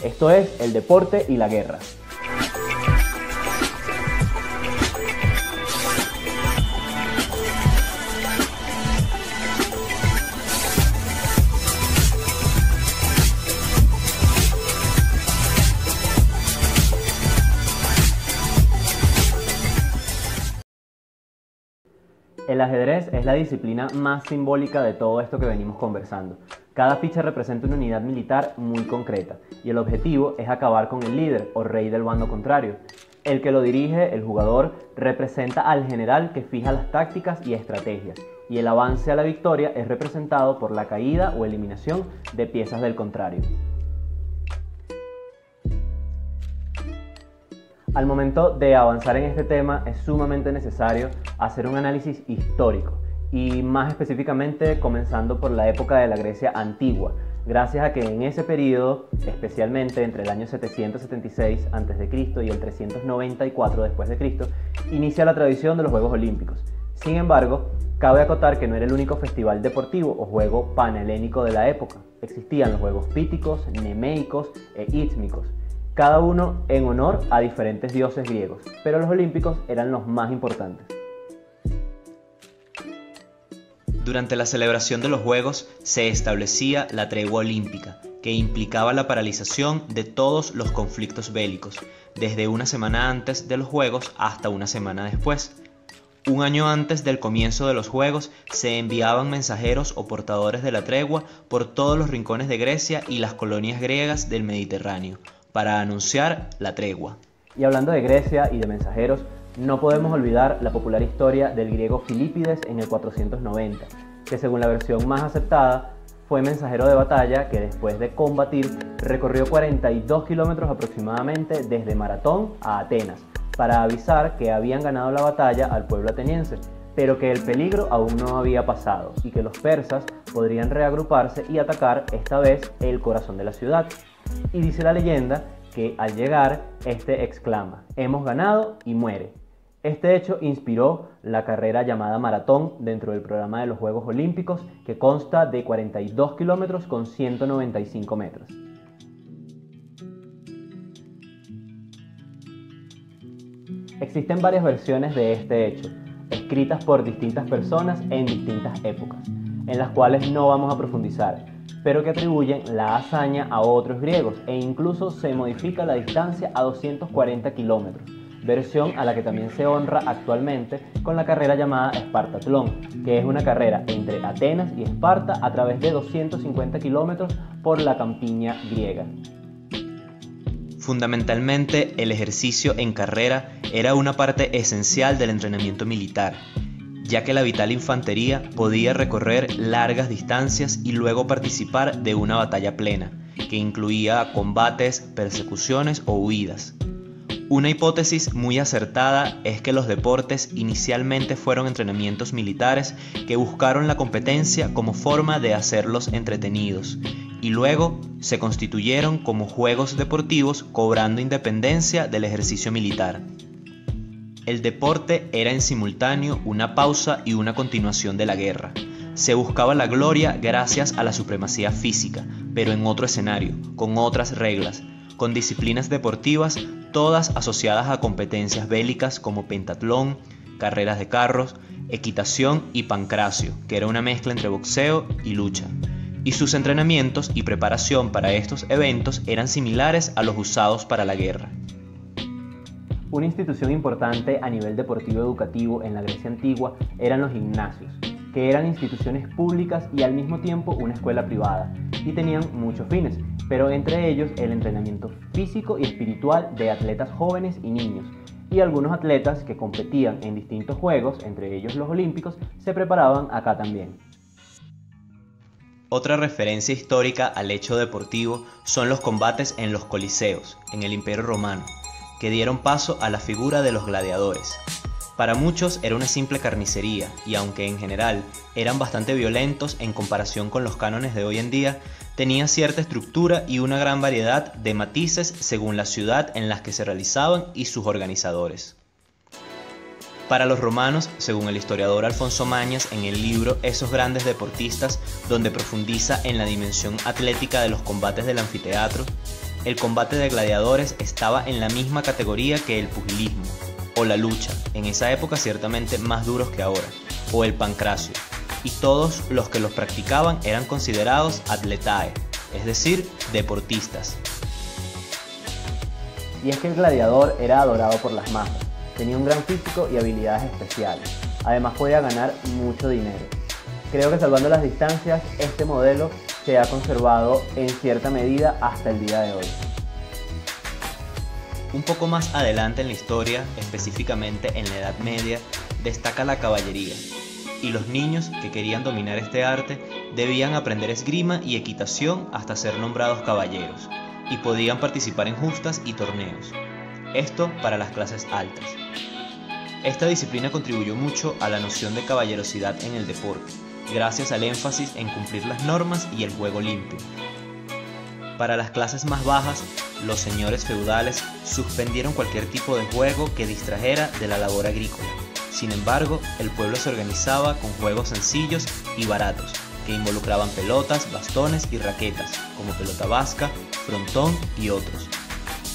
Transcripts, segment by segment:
Esto es El Deporte y la Guerra. El ajedrez es la disciplina más simbólica de todo esto que venimos conversando. Cada ficha representa una unidad militar muy concreta y el objetivo es acabar con el líder o rey del bando contrario. El que lo dirige, el jugador, representa al general que fija las tácticas y estrategias, y el avance a la victoria es representado por la caída o eliminación de piezas del contrario. Al momento de avanzar en este tema es sumamente necesario hacer un análisis histórico y más específicamente comenzando por la época de la Grecia antigua, gracias a que en ese periodo, especialmente entre el año 776 a.C. y el 394 después de Cristo, inicia la tradición de los Juegos Olímpicos. Sin embargo, cabe acotar que no era el único festival deportivo o juego panhelénico de la época. Existían los Juegos Píticos, Nemeicos e Ítmicos, cada uno en honor a diferentes dioses griegos, pero los olímpicos eran los más importantes. Durante la celebración de los Juegos se establecía la tregua olímpica, que implicaba la paralización de todos los conflictos bélicos, desde una semana antes de los Juegos hasta una semana después. Un año antes del comienzo de los Juegos se enviaban mensajeros o portadores de la tregua por todos los rincones de Grecia y las colonias griegas del Mediterráneo, para anunciar la tregua. Y hablando de Grecia y de mensajeros, no podemos olvidar la popular historia del griego Filipides en el 490, que según la versión más aceptada, fue mensajero de batalla que después de combatir recorrió 42 kilómetros aproximadamente desde Maratón a Atenas, para avisar que habían ganado la batalla al pueblo ateniense, pero que el peligro aún no había pasado y que los persas podrían reagruparse y atacar esta vez el corazón de la ciudad. Y dice la leyenda que al llegar, este exclama: "Hemos ganado", y muere. Este hecho inspiró la carrera llamada Maratón dentro del programa de los Juegos Olímpicos, que consta de 42 kilómetros con 195 metros. Existen varias versiones de este hecho, escritas por distintas personas en distintas épocas, en las cuales no vamos a profundizar, pero que atribuyen la hazaña a otros griegos e incluso se modifica la distancia a 240 kilómetros, versión a la que también se honra actualmente con la carrera llamada Espartatlón, que es una carrera entre Atenas y Esparta a través de 250 kilómetros por la campiña griega. Fundamentalmente, el ejercicio en carrera era una parte esencial del entrenamiento militar, ya que la vital infantería podía recorrer largas distancias y luego participar de una batalla plena, que incluía combates, persecuciones o huidas. Una hipótesis muy acertada es que los deportes inicialmente fueron entrenamientos militares que buscaron la competencia como forma de hacerlos entretenidos, y luego se constituyeron como juegos deportivos cobrando independencia del ejercicio militar. El deporte era en simultáneo una pausa y una continuación de la guerra. Se buscaba la gloria gracias a la supremacía física, pero en otro escenario, con otras reglas, con disciplinas deportivas, todas asociadas a competencias bélicas como pentatlón, carreras de carros, equitación y pancracio, que era una mezcla entre boxeo y lucha. Y sus entrenamientos y preparación para estos eventos eran similares a los usados para la guerra. Una institución importante a nivel deportivo educativo en la Grecia antigua eran los gimnasios, que eran instituciones públicas y al mismo tiempo una escuela privada, y tenían muchos fines, pero entre ellos el entrenamiento físico y espiritual de atletas jóvenes y niños, y algunos atletas que competían en distintos juegos, entre ellos los olímpicos, se preparaban acá también. Otra referencia histórica al hecho deportivo son los combates en los coliseos, en el Imperio Romano, que dieron paso a la figura de los gladiadores. Para muchos era una simple carnicería, y aunque en general eran bastante violentos en comparación con los cánones de hoy en día, tenían cierta estructura y una gran variedad de matices según la ciudad en la que se realizaban y sus organizadores. Para los romanos, según el historiador Alfonso Mañas en el libro Esos grandes deportistas, donde profundiza en la dimensión atlética de los combates del anfiteatro, El combate de gladiadores estaba en la misma categoría que el pugilismo, o la lucha, en esa época ciertamente más duros que ahora, o el pancracio, y todos los que los practicaban eran considerados atletae, es decir, deportistas. Y es que el gladiador era adorado por las masas, tenía un gran físico y habilidades especiales, además podía ganar mucho dinero. Creo que salvando las distancias, este modelo se ha conservado en cierta medida hasta el día de hoy. Un poco más adelante en la historia, específicamente en la Edad Media, destaca la caballería, y los niños que querían dominar este arte debían aprender esgrima y equitación hasta ser nombrados caballeros, y podían participar en justas y torneos. Esto para las clases altas. Esta disciplina contribuyó mucho a la noción de caballerosidad en el deporte, gracias al énfasis en cumplir las normas y el juego limpio. Para las clases más bajas, los señores feudales suspendieron cualquier tipo de juego que distrajera de la labor agrícola. Sin embargo, el pueblo se organizaba con juegos sencillos y baratos, que involucraban pelotas, bastones y raquetas, como pelota vasca, frontón y otros.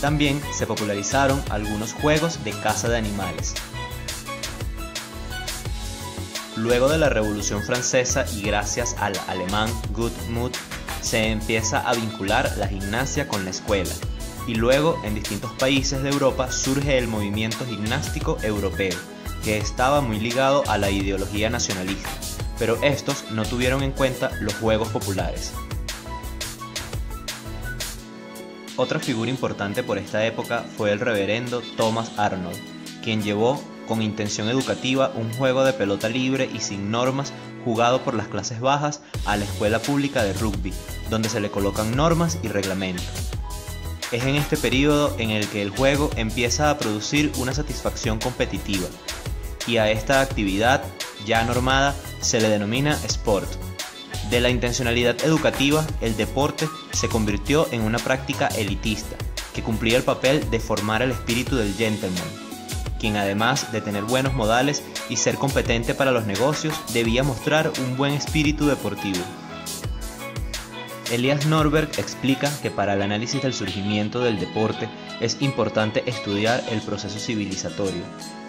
También se popularizaron algunos juegos de caza de animales. Luego de la Revolución Francesa y gracias al alemán Guttmuth, se empieza a vincular la gimnasia con la escuela, y luego en distintos países de Europa surge el movimiento gimnástico europeo, que estaba muy ligado a la ideología nacionalista, pero estos no tuvieron en cuenta los juegos populares. Otra figura importante por esta época fue el reverendo Thomas Arnold, quien llevó con intención educativa un juego de pelota libre y sin normas jugado por las clases bajas a la escuela pública de rugby, donde se le colocan normas y reglamentos. Es en este periodo en el que el juego empieza a producir una satisfacción competitiva, y a esta actividad ya normada se le denomina sport. De la intencionalidad educativa, el deporte se convirtió en una práctica elitista, que cumplía el papel de formar el espíritu del gentleman, quien además de tener buenos modales y ser competente para los negocios, debía mostrar un buen espíritu deportivo. Elias Norberg explica que para el análisis del surgimiento del deporte es importante estudiar el proceso civilizatorio,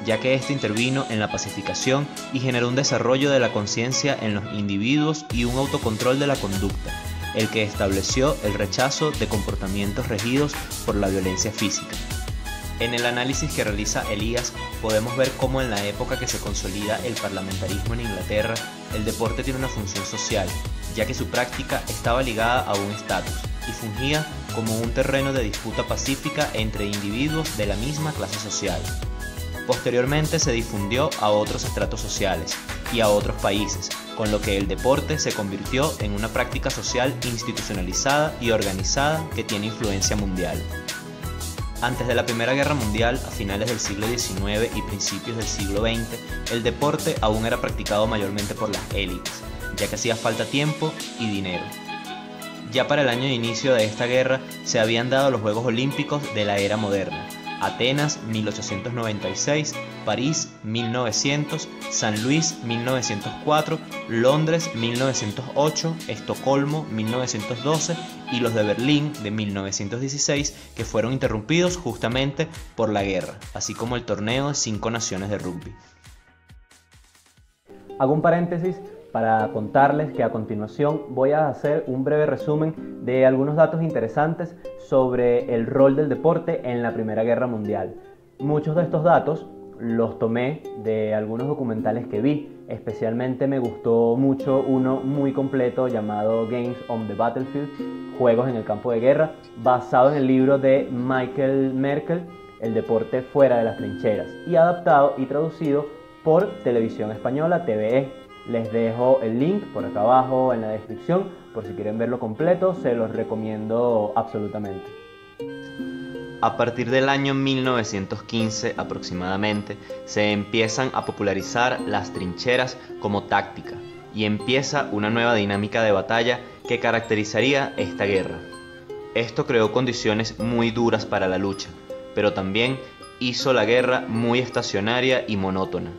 ya que este intervino en la pacificación y generó un desarrollo de la conciencia en los individuos y un autocontrol de la conducta, el que estableció el rechazo de comportamientos regidos por la violencia física. En el análisis que realiza Elías podemos ver cómo en la época que se consolida el parlamentarismo en Inglaterra, el deporte tiene una función social, ya que su práctica estaba ligada a un estatus y fungía como un terreno de disputa pacífica entre individuos de la misma clase social. Posteriormente se difundió a otros estratos sociales y a otros países, con lo que el deporte se convirtió en una práctica social institucionalizada y organizada que tiene influencia mundial. Antes de la Primera Guerra Mundial, a finales del siglo XIX y principios del siglo XX, el deporte aún era practicado mayormente por las élites, ya que hacía falta tiempo y dinero. Ya para el año de inicio de esta guerra se habían dado los Juegos Olímpicos de la era moderna: Atenas 1896, París 1900, San Luis 1904, Londres 1908, Estocolmo 1912 y los de Berlín de 1916, que fueron interrumpidos justamente por la guerra, así como el torneo de 5 naciones de rugby. Hago un paréntesis para contarles que a continuación voy a hacer un breve resumen de algunos datos interesantes sobre el rol del deporte en la Primera Guerra Mundial. Muchos de estos datos los tomé de algunos documentales que vi, especialmente me gustó mucho uno muy completo llamado Games on the Battlefield, Juegos en el Campo de Guerra, basado en el libro de Michael Merkel, El deporte fuera de las trincheras, y adaptado y traducido por Televisión Española, TVE. Les dejo el link por acá abajo en la descripción, por si quieren verlo completo, se los recomiendo absolutamente. A partir del año 1915 aproximadamente, se empiezan a popularizar las trincheras como táctica, y empieza una nueva dinámica de batalla que caracterizaría esta guerra. Esto creó condiciones muy duras para la lucha, pero también hizo la guerra muy estacionaria y monótona.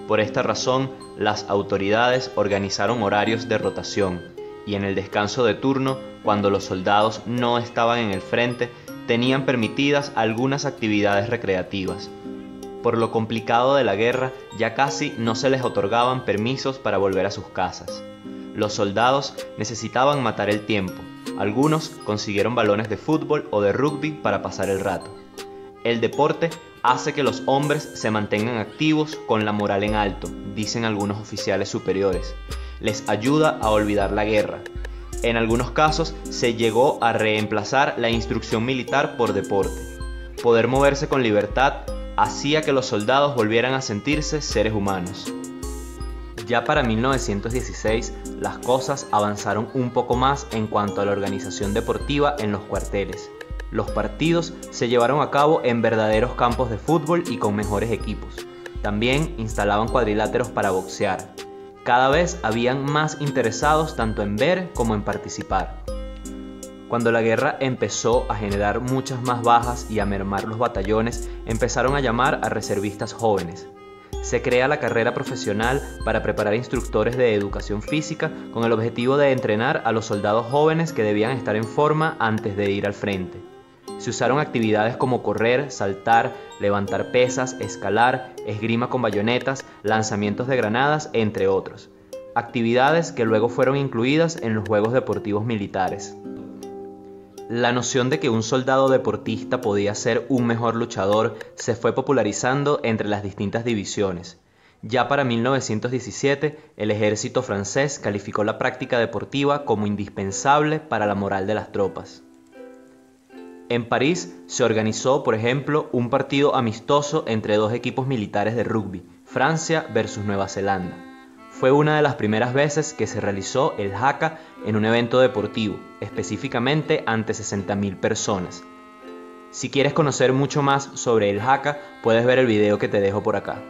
Por esta razón, las autoridades organizaron horarios de rotación y en el descanso de turno cuando los soldados no estaban en el frente, tenían permitidas algunas actividades recreativas. Por lo complicado de la guerra, ya casi no se les otorgaban permisos para volver a sus casas. Los soldados necesitaban matar el tiempo. Algunos consiguieron balones de fútbol o de rugby para pasar el rato. El deporte hace que los hombres se mantengan activos con la moral en alto, dicen algunos oficiales superiores. Les ayuda a olvidar la guerra. En algunos casos se llegó a reemplazar la instrucción militar por deporte. Poder moverse con libertad hacía que los soldados volvieran a sentirse seres humanos. Ya para 1916, las cosas avanzaron un poco más en cuanto a la organización deportiva en los cuarteles. Los partidos se llevaron a cabo en verdaderos campos de fútbol y con mejores equipos. También instalaban cuadriláteros para boxear. Cada vez habían más interesados tanto en ver como en participar. Cuando la guerra empezó a generar muchas más bajas y a mermar los batallones, empezaron a llamar a reservistas jóvenes. Se crea la carrera profesional para preparar instructores de educación física con el objetivo de entrenar a los soldados jóvenes que debían estar en forma antes de ir al frente. Se usaron actividades como correr, saltar, levantar pesas, escalar, esgrima con bayonetas, lanzamientos de granadas, entre otros. Actividades que luego fueron incluidas en los Juegos Deportivos Militares. La noción de que un soldado deportista podía ser un mejor luchador se fue popularizando entre las distintas divisiones. Ya para 1917, el ejército francés calificó la práctica deportiva como indispensable para la moral de las tropas. En París se organizó, por ejemplo, un partido amistoso entre dos equipos militares de rugby, Francia versus Nueva Zelanda. Fue una de las primeras veces que se realizó el haka en un evento deportivo, específicamente ante 60.000 personas. Si quieres conocer mucho más sobre el haka, puedes ver el video que te dejo por acá.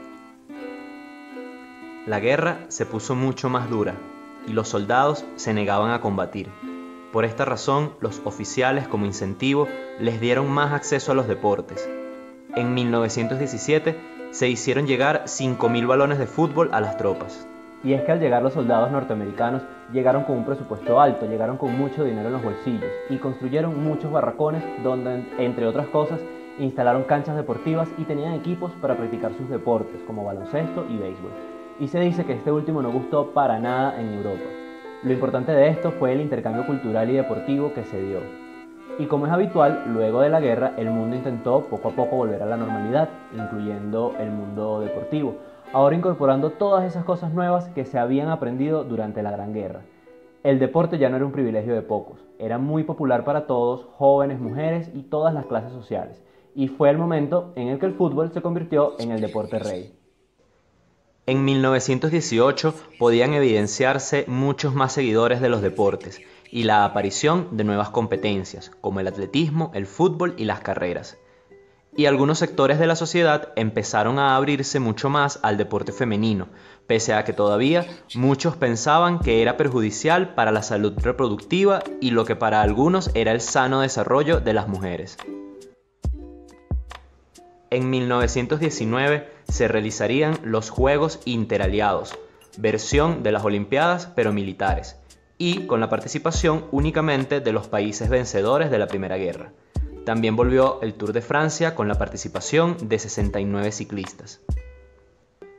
La guerra se puso mucho más dura y los soldados se negaban a combatir. Por esta razón, los oficiales, como incentivo, les dieron más acceso a los deportes. En 1917 se hicieron llegar 5.000 balones de fútbol a las tropas. Y es que al llegar los soldados norteamericanos, llegaron con un presupuesto alto, llegaron con mucho dinero en los bolsillos y construyeron muchos barracones donde, entre otras cosas, instalaron canchas deportivas y tenían equipos para practicar sus deportes, como baloncesto y béisbol. Y se dice que este último no gustó para nada en Europa. Lo importante de esto fue el intercambio cultural y deportivo que se dio. Y como es habitual, luego de la guerra, el mundo intentó poco a poco volver a la normalidad, incluyendo el mundo deportivo, ahora incorporando todas esas cosas nuevas que se habían aprendido durante la Gran Guerra. El deporte ya no era un privilegio de pocos, era muy popular para todos, jóvenes, mujeres y todas las clases sociales, y fue el momento en el que el fútbol se convirtió en el deporte rey. En 1918 podían evidenciarse muchos más seguidores de los deportes y la aparición de nuevas competencias, como el atletismo, el fútbol y las carreras. Y algunos sectores de la sociedad empezaron a abrirse mucho más al deporte femenino, pese a que todavía muchos pensaban que era perjudicial para la salud reproductiva y lo que para algunos era el sano desarrollo de las mujeres. En 1919 se realizarían los Juegos Interaliados, versión de las Olimpiadas pero militares, y con la participación únicamente de los países vencedores de la Primera Guerra. También volvió el Tour de Francia con la participación de 69 ciclistas.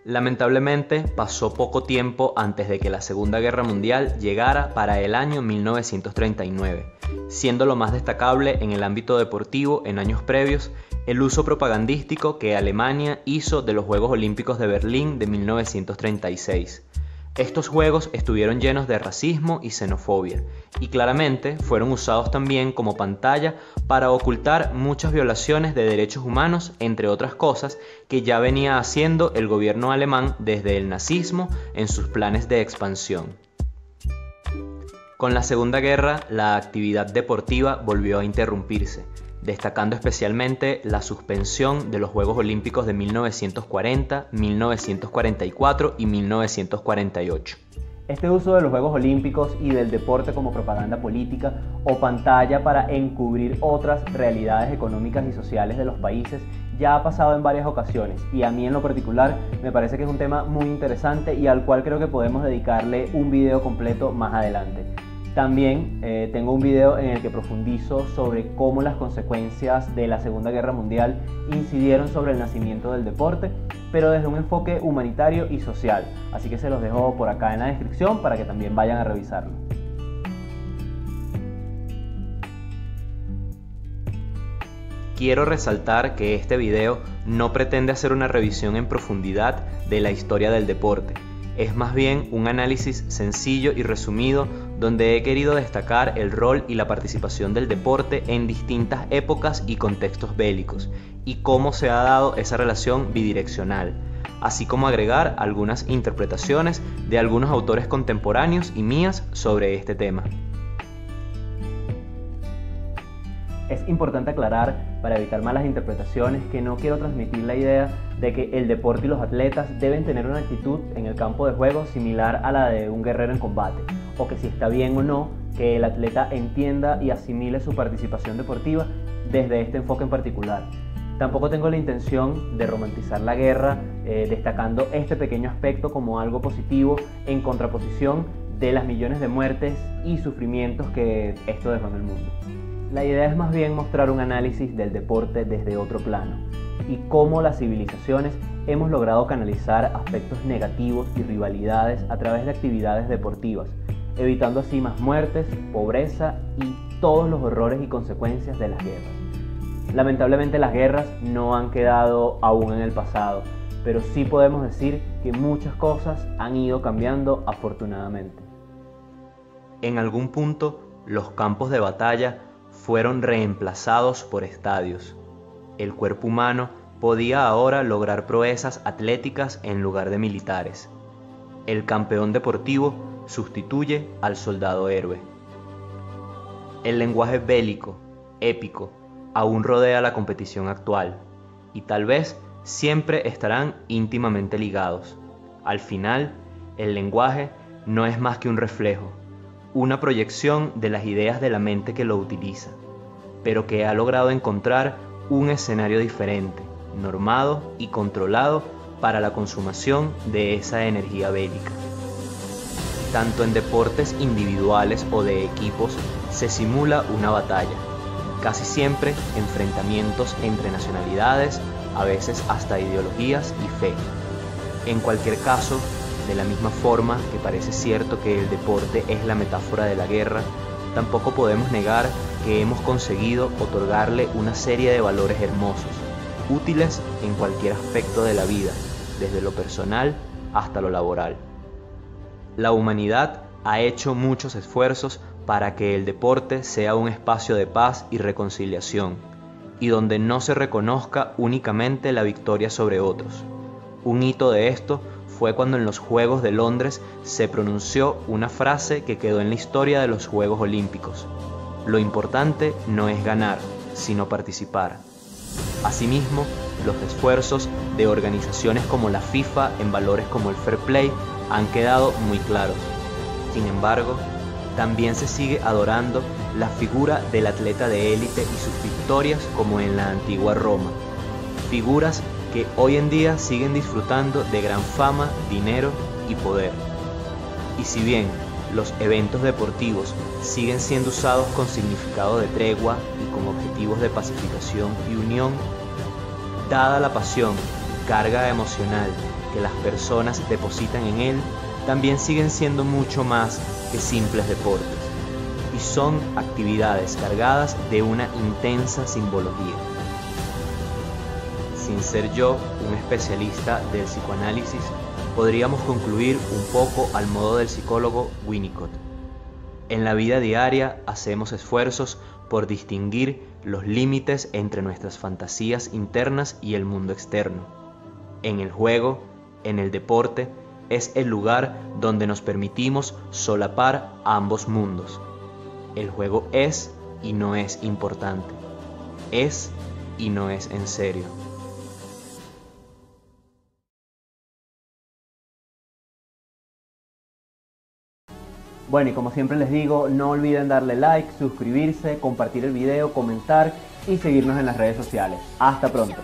Lamentablemente pasó poco tiempo antes de que la Segunda Guerra Mundial llegara para el año 1939, siendo lo más destacable en el ámbito deportivo en años previos el uso propagandístico que Alemania hizo de los Juegos Olímpicos de Berlín de 1936. Estos juegos estuvieron llenos de racismo y xenofobia, y claramente fueron usados también como pantalla para ocultar muchas violaciones de derechos humanos, entre otras cosas, que ya venía haciendo el gobierno alemán desde el nazismo en sus planes de expansión. Con la Segunda Guerra, la actividad deportiva volvió a interrumpirse, destacando especialmente la suspensión de los Juegos Olímpicos de 1940, 1944 y 1948. Este uso de los Juegos Olímpicos y del deporte como propaganda política o pantalla para encubrir otras realidades económicas y sociales de los países ya ha pasado en varias ocasiones, y a mí en lo particular me parece que es un tema muy interesante y al cual creo que podemos dedicarle un video completo más adelante. También tengo un video en el que profundizo sobre cómo las consecuencias de la Segunda Guerra Mundial incidieron sobre el nacimiento del deporte, pero desde un enfoque humanitario y social. Así que se los dejo por acá en la descripción para que también vayan a revisarlo. Quiero resaltar que este video no pretende hacer una revisión en profundidad de la historia del deporte. Es más bien un análisis sencillo y resumido donde he querido destacar el rol y la participación del deporte en distintas épocas y contextos bélicos y cómo se ha dado esa relación bidireccional, así como agregar algunas interpretaciones de algunos autores contemporáneos y mías sobre este tema. Es importante aclarar, para evitar malas interpretaciones, que no quiero transmitir la idea de que el deporte y los atletas deben tener una actitud en el campo de juego similar a la de un guerrero en combate, o que si está bien o no que el atleta entienda y asimile su participación deportiva desde este enfoque en particular. Tampoco tengo la intención de romantizar la guerra, destacando este pequeño aspecto como algo positivo en contraposición de las millones de muertes y sufrimientos que esto dejó en el mundo. La idea es más bien mostrar un análisis del deporte desde otro plano y cómo las civilizaciones hemos logrado canalizar aspectos negativos y rivalidades a través de actividades deportivas, evitando así más muertes, pobreza y todos los horrores y consecuencias de las guerras. Lamentablemente las guerras no han quedado aún en el pasado, pero sí podemos decir que muchas cosas han ido cambiando afortunadamente. En algún punto, los campos de batalla fueron reemplazados por estadios. El cuerpo humano podía ahora lograr proezas atléticas en lugar de militares. El campeón deportivo sustituye al soldado héroe. El lenguaje bélico, épico, aún rodea la competición actual, y tal vez siempre estarán íntimamente ligados. Al final, el lenguaje no es más que un reflejo, una proyección de las ideas de la mente que lo utiliza, pero que ha logrado encontrar un escenario diferente, normado y controlado para la consumación de esa energía bélica. Tanto en deportes individuales o de equipos se simula una batalla, casi siempre enfrentamientos entre nacionalidades, a veces hasta ideologías y fe. En cualquier caso, de la misma forma que parece cierto que el deporte es la metáfora de la guerra, tampoco podemos negar que hemos conseguido otorgarle una serie de valores hermosos, útiles en cualquier aspecto de la vida, desde lo personal hasta lo laboral. La humanidad ha hecho muchos esfuerzos para que el deporte sea un espacio de paz y reconciliación, y donde no se reconozca únicamente la victoria sobre otros. Un hito de esto fue cuando en los Juegos de Londres se pronunció una frase que quedó en la historia de los Juegos Olímpicos: lo importante no es ganar, sino participar. Asimismo, los esfuerzos de organizaciones como la FIFA en valores como el fair play han quedado muy claros. Sin embargo, también se sigue adorando la figura del atleta de élite y sus victorias como en la antigua Roma. Figuras que hoy en día siguen disfrutando de gran fama, dinero y poder. Y si bien los eventos deportivos siguen siendo usados con significado de tregua y con objetivos de pacificación y unión, dada la pasión y carga emocional que las personas depositan en él, también siguen siendo mucho más que simples deportes, y son actividades cargadas de una intensa simbología. Sin ser yo un especialista del psicoanálisis, podríamos concluir un poco al modo del psicólogo Winnicott. En la vida diaria hacemos esfuerzos por distinguir los límites entre nuestras fantasías internas y el mundo externo. En el juego, en el deporte, es el lugar donde nos permitimos solapar ambos mundos. El juego es y no es importante. Es y no es en serio. Bueno, y como siempre les digo, no olviden darle like, suscribirse, compartir el video, comentar y seguirnos en las redes sociales. ¡Hasta pronto!